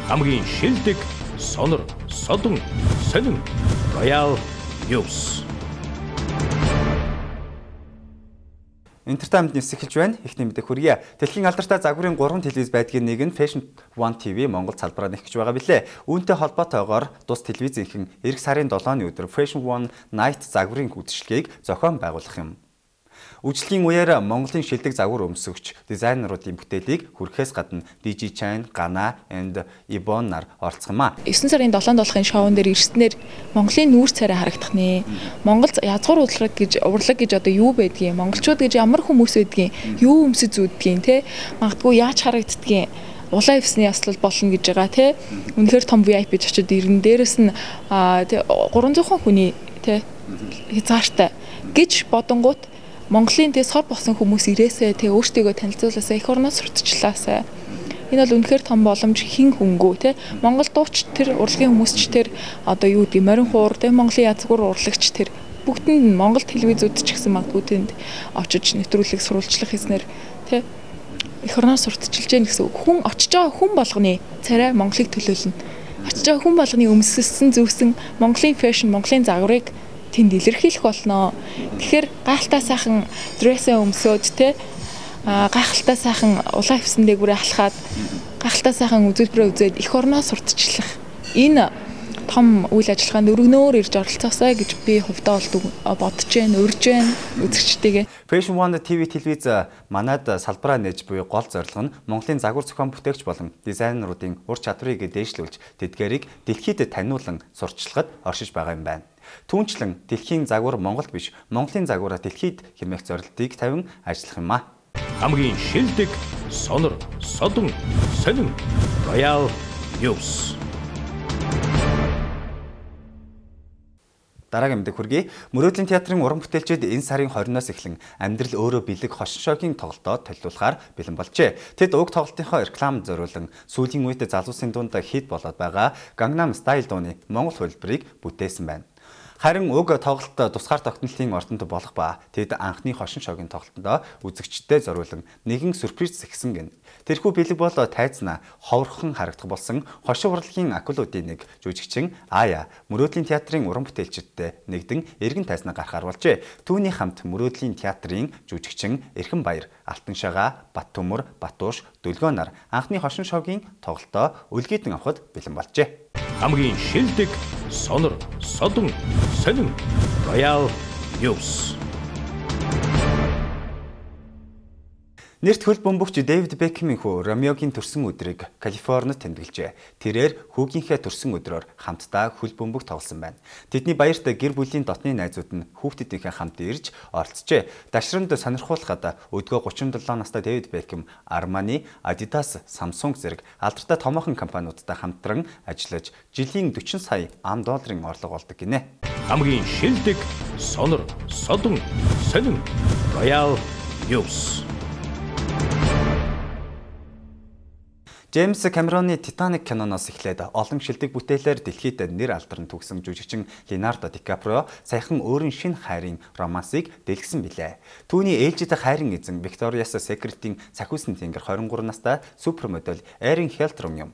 Хамгийн шилдэг, сонор, содон, сонин Royal News. Entertainment News эхэлж байна. Эхний мэдээ хүргье. Дэлхийн алдартай загварын 3 телевиз байдгийн нэг нь Fashion One TV Монгол салбараа нэхэж байгаа билээ. Үүнтэй холбоотойгоор тус телевизийнхэн эх сарын 7-ны өдөр Fashion One Night загварын хөтөлбөрийг зохион байгуулах юм. Үйлчлэгийн үеэр Монголын шилдэг загвар өмсөгч дизайнеруудын бүтээлийг хүргэхээс гадна DJ Chain, Gana and Ibon нар оролцох юм а. 9 сарын 7-ны шоун дээр ирснээр Монголын нүүр царай харагдах нэ. Монгол язгуур урлаг гэж одоо юу байдгийг, монголчууд гэж ямар хүмүүс байдгийг, юу өмсөж зүудгийг те магадгүй яаж харагддгийг улаан эвсний яслал болно гэж байгаа те. Үнэхээр том VIP очиод ирнэ. Дээрэс нь 300 хүний те хязгаартай гэж бодонгууд Монголын сор босон хүмүүс ирээсээ өөртөө танилцуулаасаа эх орноос сурталчлаасаа. Энэ бол үнэхээр том боломж хин хөнгөө те. Монгол дууч тэр урлагийн хүмүүсч тэр одоо юу гэдэг морин хуур те Монголын язгуур урлагч тэр бүгдэнд нь Монгол телевизүүд ч гэсэн магадгүй тэнд очиж нэвтрүүлэг сурвалжлах хийснээр те эх орноос сурталчилж яах гэсэн хүн очиж байгаа хүн болгоны царай Монголыг төлөөлнө. Очиж байгаа хүн болгоны өмссөн зүвсэн Монголын фэшн, Монголын загварыг тэнд илэрхийлэх болно. Тэгэхээр гайхалтай сайхан дрессээ өмсөөд те гайхалтай сайхан улаан эвсэн дээгүүрээ халахад гайхалтай сайхан үзүүлбэрээ үзээд эх орноос сурталчлах энэ том үйл ажиллагаанд өргөнөөр ирж оролцоосаа гэж би хувьдаа бодож байна, урьж байна үзэгчтэйгээ. Fashion One TV телевиз манад салбараа нээж буй гол зорилго нь Монголын загвар зохион бүтээгч болон дизайнеруудын ур чадварыг дээшлүүлж тэдгээрийг дэлхийд таниулан сурталчилахад оршиж байгаа юм байна. Түүнчлэн дэлхийн загвар Монголд биш, Монголын загвараа дэлхийд хэмээх зорилтыг тавин ажиллах юм а. Хамгийн шилдэг, сонор, содон, сонин Royal News. Дараагийн мэдээ хүргэе. Мөрөөдлийн театрын уран бүтээлчид энэ сарын 20-оос эхлэн амьдрал өөрөө бэлэг хошин шогийн тоглолтод төлөвлөхаар бэлэн болжээ. Тэд уг тоглолтынхоо реклам зориулан сүүлийн үед залуусын дунд хит болоод байгаа Gangnam Style дууны монгол хөлбөрийг бүтээсэн байна. Харин уг тоглолт тусгаар тогтнолтын ордонд болох ба тэд анхны хошин шогийн тоглолтод үзэгчдэд зориулан нэгэн сюрприз зэгсэн гэн. Тэрхүү бэлэг бол тайзнаа ховорхон харагдах болсон хошин урлагийн акулуудын нэг жүжигчин Ая Мөрөөдлийн театрын уран бүтээлчидтэй нэгдэн эргэн тайзнаа гарахаар болжээ. Түүний хамт Мөрөөдлийн театрын жүжигчин Эрхэн Баяр, Алтан Шагаа, Бат Төмөр, Батууш, Дөлгөө нар анхны хошин шогийн тоглолтоо үлгийдэн авахд бэлэн болжээ. Хамгийн шилдэг, сонор, содон, сонин Royal News. Нэрт хөл бөмбөгч Дэвид Бекхэмийн хүү Ромеогийн төрсөн өдрийг Калифорнид тэмдэглэжээ. Тэрээр хүүгийнхээ төрсөн өдрөөр хамтдаа хөл бөмбөг тоглосон байна. Тэдний баярт гэр бүлийн дотны найзууд нь хүүхдүүдийнхээ хамт ирж оролцжээ. Дашранд сонирхуулахад өдгөө 37 настай Дэвид Бекхэм Armani, Adidas, Samsung зэрэг алдартай томоохон компаниудтай хамтран ажиллаж жилийн 40 сая $40 орлого олдог гинэ. Хамгийн шилдэг, сонор, содон, сонин Royal News. Джеймс Камероны Titanic киноноос эхлээд олон шилдэг бүтээлээр дэлхийд нэр алдарн түгсэн жүжигчин Леонардо Ди Каприо саяхан өөрийн шинэ хайрын романсыг дэлгэсэн билээ. Түүний ээлжид хайрын эзэн Victoria's Secret-ийн цахиусан тэнгэр 23 настай супермодель Эрин Хелтрон юм.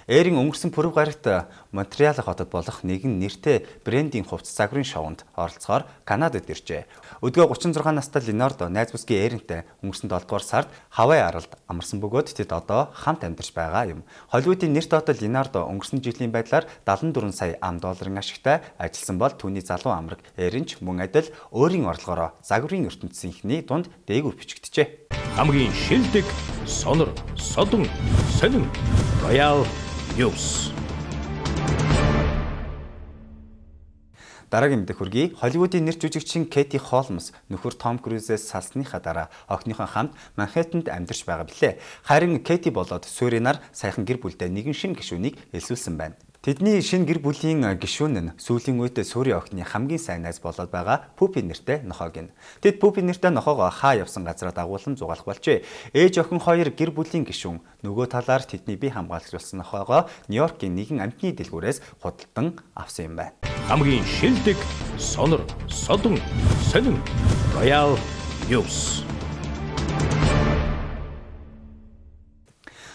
Эрин өнгөрсөн пүрэв гарагт Монтреал хотод болох нэгэн нэртэй брендийн хувцас загварын шоунд оролцохоор Канадад иржээ. Өдгөө 36 настай Леонардо найз бүсгийн Эринтэй өнгөрсөн 7 дугаар сард Хавай аралд амарсан бөгөөд тэд одоо хамт амьдарч байгаа юм. Холливуудын нэр тоотой Леонардо өнгөрсөн жилийн байдлаар $74 сая ашигтай ажилласан бол түүний залуу амраг Эрин ч мөн адил өөрийн орлогоороо загварын ертөнцийнхний дунд дээгүүр бичигджээ. Хамгийн шилдэг, сонор, содон, сонин Royal News. Дараагийн мэдээ хүргэе. Холливуудын нэр жүжигчин Кэти Холмс нөхөр Том Крузээс салсныхаа дараа охиныхон хамт Манхэттенд амьдарч байгаа билээ. Харин Кэти болоод сууринаар саяхан гэр бүлдээ нэгэн шинэ гишүүнийг элсүүлсэн байна. Тэдний шинэ гэр бүлийн гишүүн нь сүүлийн үед суурийн охины хамгийн сайн найз болоод байгаа Пупи нэртэй нохойг нь. Тэд Пупи нэртэй нохойгоо хаа явсан газраа дагуулan зугаалах болжээ. Ээж охин хоёр гэр бүлийн гишүүн нөгөө талаар тэдний бие хамгаалагч болсон нохойгоо Нью-Йоркийн нэгэн амьтны дэлгүүрээс худалдан авсан юм байна. Хамгийн шилдэг, сонор, содон, сонин Royal News.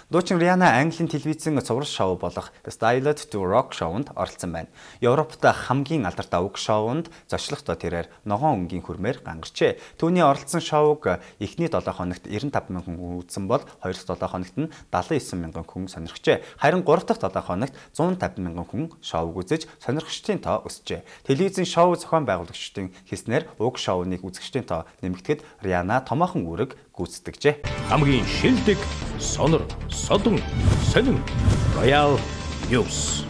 Дуучин Риана Английн телевизийн цуврал шоу болох Styled to Rock шоунд оролцсон байна. Европт хамгийн алдартай уг шоунд зочлохдоо тэрээр ногоон өнгийн хүрмээр гангарчээ. Түүний оролцсон шоуг эхний 7 хоногт 95,000 хүн үзсэн бол 2 дахь 7 хоногт нь 79,000 хүн сонирхжээ. Харин 3 дахь 7 хоногт 150,000 хүн шоуг үзэж сонирхчдын тоо өсжээ. Телевизийн шоу зохион байгуулагчдын хэлснээр уг шоуныг үзэгчдийн тоо нэмэгдэхэд Риана томоохон үүрэг гүйцэтгэжээ. Хамгийн шилдэг, сонор, содон, сонин, Royal News.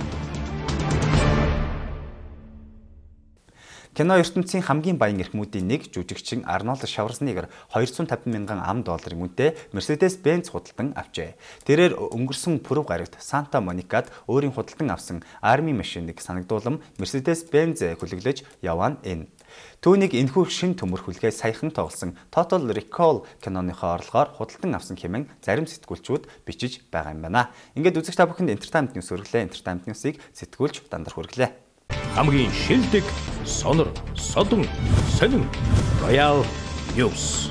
Кино ертөнцийн хамгийн баян эрхмүүдийн нэг жүжигчин Арнольд Шварценеггер 250,000 $, үнэтэй Mercedes-Benz худалдан авчээ. Тэрээр өнгөрсөн пүрэв гарагт Санта Моникад өөрийн худалдан авсан арми машиныг санагдуулан Mercedes-Benz хүлэглэж яваа нь. Түүнийг энэхүү шин төмөр хүлгээ саяхан тоглосон Total Recall киноныхоо орлогоор худалдан авсан хэмээн зарим сэтгүүлчүүд бичиж байгаа юм байна. Ингээд үзэгч та бүхэнд Entertainment News хүргэлээ. Entertainment News-ыг сэтгүүлч Дандар хүргэлээ. Хамгийн шилдэг, сонор, содон, сонин, Royal News.